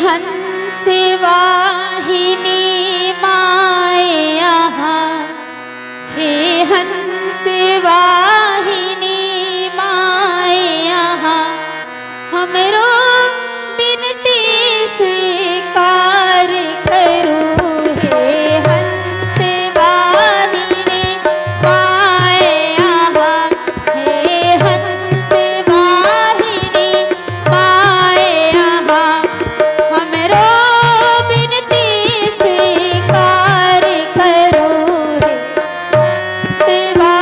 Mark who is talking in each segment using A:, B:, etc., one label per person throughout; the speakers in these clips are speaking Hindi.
A: हंस वाहिनी माया, हे हंस वाहिनी माया, हमरो बिनती स्वीकार करो। हे हंस वाहिनी माया, हे हंस वाहिनी माया, हमरो बिनती स्वीकार करो। हे सेवा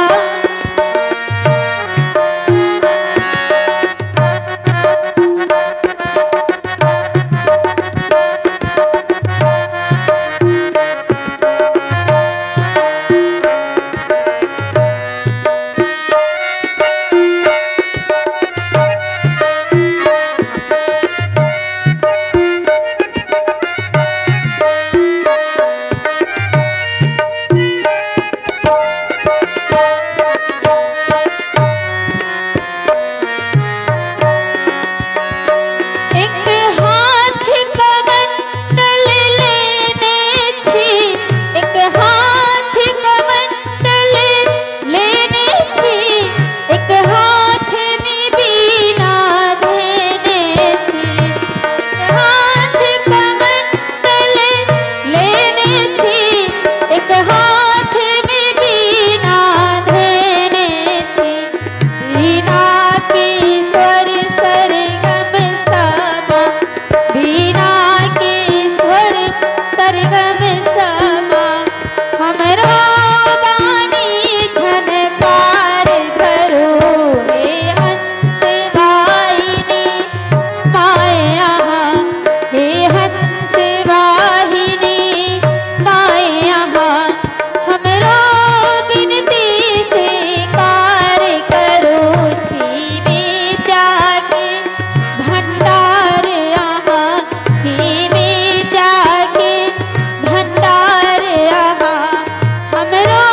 A: एक हाथ कमंडल लेने छी, एक हाथ कमंडल लेने छी, एक हाथ में बीना धेने छी। एक हाथ कमंडल लेने छी, एक हाथ में बीना धेने छी। बीना की स्वर सरगम समा, बीना के स्वर सरगम समा, हमरो बानी झनकार भरो। हे हंस वाहिनी माया, हे हंस वाहिनी माया, हमरो बिनती स्वीकार करो। छी विद्या के भंडार यहाँ, छी विद्या के भंडार यहाँ, हमरो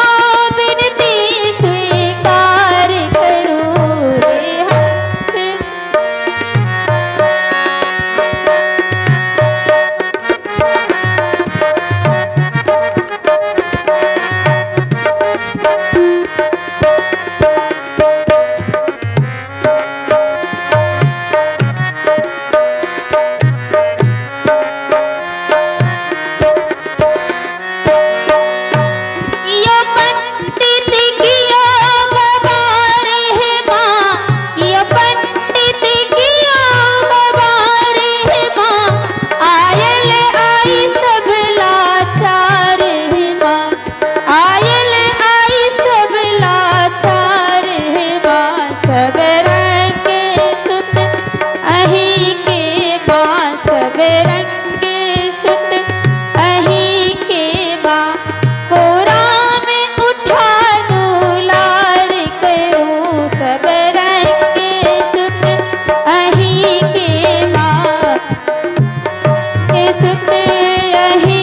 A: बिनती स्वीकार करो। हे हंस यो पंडित कियो गवार है माँ, यो पंडित कियो गवार है माँ, आयल आई सब लाचार है माँ, आयल आई सब लाचार है माँ। सब रंग के सुत अही के माँ, सब रंग के सुत अही के माँ, कोरा में उठा दुलार करो। सब रंग के सुत अही के माँ, के सुत अही